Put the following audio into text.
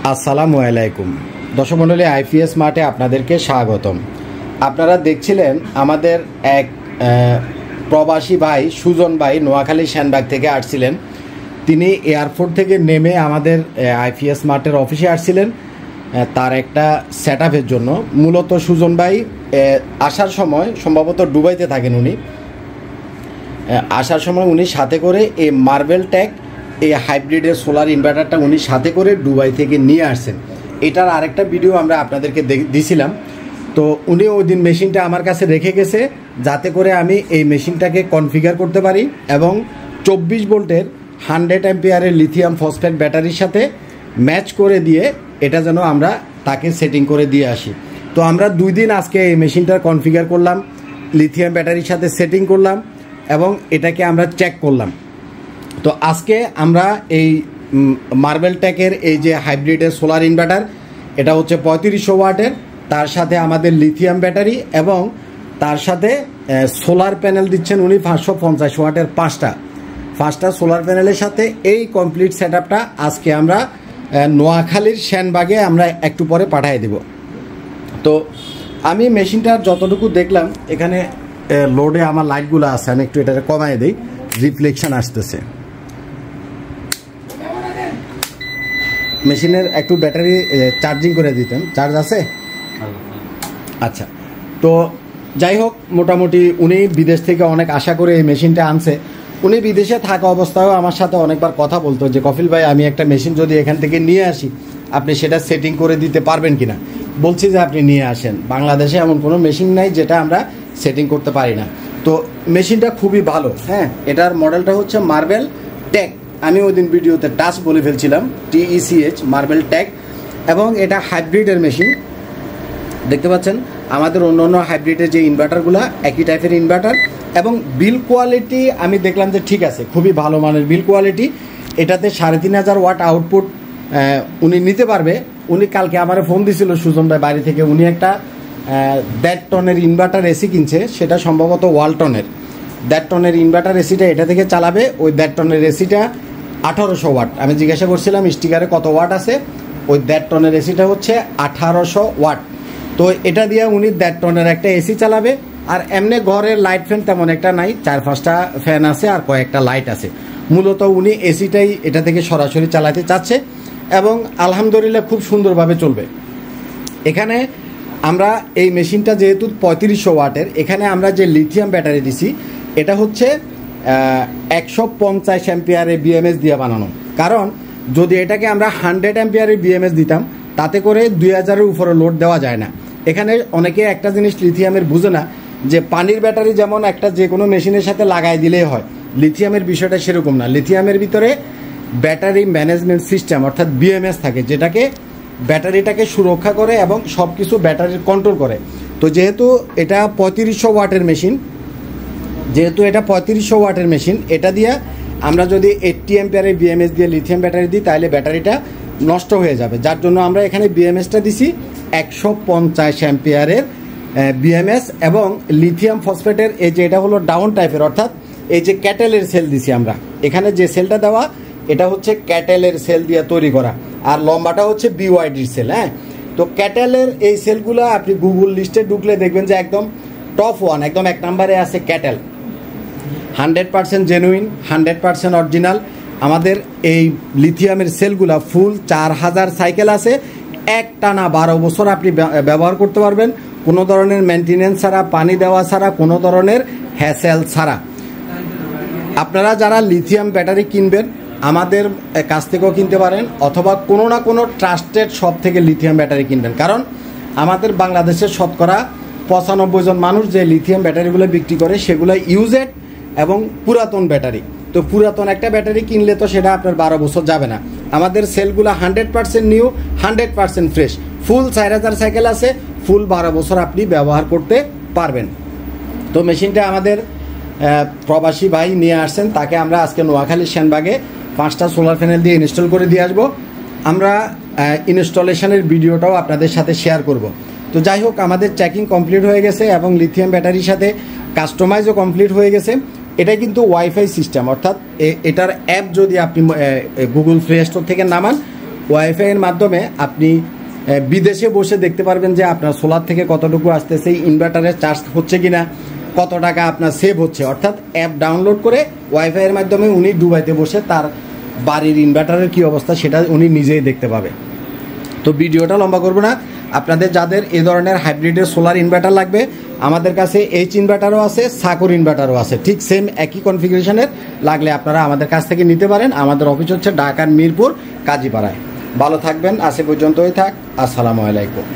আসসালামু আলাইকুম দর্শক মণ্ডলী, আইপিএস মার্টে আপনাদেরকে স্বাগতম। আপনারা দেখছিলেন আমাদের এক প্রবাসী ভাই সুজন ভাই নোয়াখালী সেনবাগ থেকে আসছিলেন। তিনি এয়ারপোর্ট থেকে নেমে আমাদের আইপিএস মার্টের অফিসে আসছিলেন তার একটা সেট আপের জন্য। মূলত সুজন ভাই আসার সময় সম্ভবত দুবাইতে থাকেন। উনি আসার সময় উনি সাথে করে এই মার্বেল ট্যাগ এই হাইব্রিডের সোলার ইনভার্টারটা উনি সাথে করে দুবাই থেকে নিয়ে আসছেন। এটার আরেকটা ভিডিও আমরা আপনাদেরকে দিয়েছিলাম। তো উনি ওই দিন মেশিনটা আমার কাছে রেখে গেছে যাতে করে আমি এই মেশিনটাকে কনফিগার করতে পারি এবং 24 ভোল্টের 100 অ্যাম্পিয়ারের লিথিয়াম ফসফেট ব্যাটারির সাথে ম্যাচ করে দিয়ে এটা যেন আমরা তাকে সেটিং করে দিয়ে আসি। তো আমরা 2 দিন আজকে এই মেশিনটার কনফিগার করলাম, লিথিয়াম ব্যাটারির সাথে সেটিং করলাম এবং এটাকে আমরা চেক করলাম। তো আজকে আমরা এই মার্বেল ট্যাকের এই যে হাইব্রিডের সোলার ইনভার্টার, এটা হচ্ছে 3500 ওয়াটের, তার সাথে আমাদের লিথিয়াম ব্যাটারি এবং তার সাথে সোলার প্যানেল দিচ্ছেন উনি 550 ওয়াটের পাঁচটা সোলার প্যানেলের সাথে এই কমপ্লিট সেট আপটা আজকে আমরা নোয়াখালীর সেনবাগে আমরা একটু পরে পাঠিয়ে দেব। তো আমি মেশিনটার যতটুকু দেখলাম, এখানে লোডে আমার লাইটগুলো আছে, আমি একটু এটাকে কমাই দিই, রিফ্লেকশন আসতেছে। মেশিনের একটু ব্যাটারি চার্জিং করে দিতেন, চার্জ আছে? আচ্ছা, তো যাই হোক, মোটামুটি উনি বিদেশ থেকে অনেক আশা করে এই মেশিনটা আনছে। উনি বিদেশে থাকা অবস্থায়ও আমার সাথে অনেকবার কথা বলতো যে কফিল ভাই, আমি একটা মেশিন যদি এখান থেকে নিয়ে আসি আপনি সেটা সেটিং করে দিতে পারবেন কিনা। বলছি যে আপনি নিয়ে আসেন, বাংলাদেশে এমন কোনো মেশিন নাই যেটা আমরা সেটিং করতে পারি না। তো মেশিনটা খুবই ভালো। হ্যাঁ, এটার মডেলটা হচ্ছে মার্বেল ট্যাগ। আমি ওই দিন ভিডিওতে টাচ বলে ফেলছিলাম, TECH মার্বেল ট্যাগ, এবং এটা হাইব্রিডের মেশিন। দেখতে পাচ্ছেন আমাদের অন্য অন্য হাইব্রিডের যে ইনভার্টারগুলো একই টাইপের ইনভার্টার, এবং বিল কোয়ালিটি আমি দেখলাম যে ঠিক আছে, খুবই ভালো মানের বিল কোয়ালিটি। এটাতে 3500 ওয়াট আউটপুট উনি নিতে পারবে। উনি কালকে আমার ফোন দিয়েছিল সুজন ভাই বাড়ি থেকে, উনি একটা 1.5 টনের ইনভার্টার এসি কিনছে, সেটা সম্ভবত ওয়ালটনের 1.5 টনের ইনভার্টার এসিটা এটা থেকে চালাবে। ওই 1.5 টনের এসিটা 1800 ওয়াট। আমি জিজ্ঞাসা করছিলাম স্টিকারে কত ওয়াট আছে, ওই 1.5 টনের এসিটা হচ্ছে 1800 ওয়াট। তো এটা দিয়ে উনি 1.5 টনের একটা এসি চালাবে। আর এমনি ঘরের লাইট ফ্যান তেমন একটা নাই, 4-5টা ফ্যান আছে আর কয়েকটা লাইট আছে। মূলত উনি এসিটাই এটা থেকে সরাসরি চালাতে চাচ্ছে এবং আলহামদুলিল্লাহ খুব সুন্দরভাবে চলবে। এখানে আমরা এই মেশিনটা যেহেতু 3500 ওয়াটের, এখানে আমরা যে লিথিয়াম ব্যাটারি দিছি এটা হচ্ছে 150 অ্যাম্পিয়ারের বিএমএস দিয়ে বানানো। কারণ যদি এটাকে আমরা 100 অ্যাম্পিয়ারের বিএমএস দিতাম তাতে করে 2000-এর উপরে লোড দেওয়া যায় না। এখানে অনেকে একটা জিনিস লিথিয়ামের বুঝে না, যে পানির ব্যাটারি যেমন একটা যে কোনো মেশিনের সাথে লাগাই দিলেই হয়, লিথিয়ামের বিষয়টা সেরকম না। লিথিয়ামের ভিতরে ব্যাটারি ম্যানেজমেন্ট সিস্টেম অর্থাৎ বিএমএস থাকে, যেটাকে ব্যাটারিটাকে সুরক্ষা করে এবং সব কিছু ব্যাটারির কন্ট্রোল করে। তো যেহেতু এটা 3500 ওয়াটের মেশিন, এটা দিয়ে আমরা যদি 80 অ্যাম্পিয়ারের বিএমএস দিয়ে লিথিয়াম ব্যাটারি দিই তাহলে ব্যাটারিটা নষ্ট হয়ে যাবে। যার জন্য আমরা এখানে বিএমএসটা দিছি 150 অ্যাম্পিয়ারের বিএমএস, এবং লিথিয়াম ফসফেটের এই যে এটা হলো ডাউন টাইপের, অর্থাৎ এই যে ক্যাটেলের সেল দিছি আমরা। এখানে যে সেলটা দেওয়া এটা হচ্ছে ক্যাটেলের সেল দিয়ে তৈরি করা, আর লম্বাটা হচ্ছে BYDর সেল। হ্যাঁ, তো ক্যাটেলের এই সেলগুলো আপনি গুগল লিস্টে ঢুকলে দেখবেন যে একদম টপ 1, একদম 1 নম্বরে আছে ক্যাটেল। 100% genuine, 100% original. আমাদের এই লিথিয়ামের সেলগুলা ফুল 4000 সাইকেল আছে, একটানা 12 বছর আপনি ব্যবহার করতে পারবেন, কোনো ধরনের মেনটেনেন্স ছাড়া, পানি দেওয়া ছাড়া, কোনো ধরনের হ্যাসেল ছাড়া। আপনারা যারা লিথিয়াম ব্যাটারি কিনবেন আমাদের কাছ থেকেও কিনতে পারেন, অথবা কোনো না কোনো ট্রাস্টেড শপ থেকে লিথিয়াম ব্যাটারি কিনবেন। কারণ আমাদের বাংলাদেশের শতকরা 95 জন মানুষ যে লিথিয়াম ব্যাটারিগুলো বিক্রি করে সেগুলো ইউজেড এবং পুরাতন ব্যাটারি। তো পুরাতন একটা ব্যাটারি কিনলে তো সেটা আপনার 12 বছর যাবে না। আমাদের সেলগুলো 100% নিউ, 100% ফ্রেশ, ফুল 4000 সাইকেল আছে, ফুল 12 বছর আপনি ব্যবহার করতে পারবেন। তো মেশিনটা আমাদের প্রবাসী ভাই নিয়ে আসছেন, তাকে আমরা আজকে নোয়াখালী সেনবাগে 5টা সোলার প্যানেল দিয়ে ইনস্টল করে দিয়ে আসবো। আমরা ইনস্টলেশনের ভিডিওটাও আপনাদের সাথে শেয়ার করব। তো যাই হোক, আমাদের চেকিং কমপ্লিট হয়ে গেছে এবং লিথিয়াম ব্যাটারির সাথে কাস্টমাইজও কমপ্লিট হয়ে গেছে। এটা কিন্তু ওয়াইফাই সিস্টেম, অর্থাৎ এটার অ্যাপ যদি আপনি গুগল প্লে স্টোর থেকে নামান ওয়াইফাইয়ের মাধ্যমে আপনি বিদেশে বসে দেখতে পারবেন যে আপনার সোলার থেকে কতটুকু আসতেছে, ইনভার্টারের চার্জ হচ্ছে কিনা, কত টাকা আপনার সেভ হচ্ছে। অর্থাৎ অ্যাপ ডাউনলোড করে ওয়াইফাইয়ের মাধ্যমে উনি দুবাইতে বসে তার বাড়ির ইনভার্টারের কী অবস্থা সেটা উনি নিজেই দেখতে পাবে। তো ভিডিওটা লম্বা করবো না, আপনাদের যাদের এই ধরনের হাইব্রিডের সোলার ইনভার্টার লাগবে, আমাদের কাছে এইচ ইনভার্টারও আছে, সাকুর ইনভার্টারও আছে, ঠিক সেম একই কনফিগারেশনের লাগলে আপনারা আমাদের কাছ থেকে নিতে পারেন। আমাদের অফিস হচ্ছে ঢাকার মিরপুর কাজীপাড়ায়। ভালো থাকবেন, আজ পর্যন্তই থাক। আসসালামু আলাইকুম।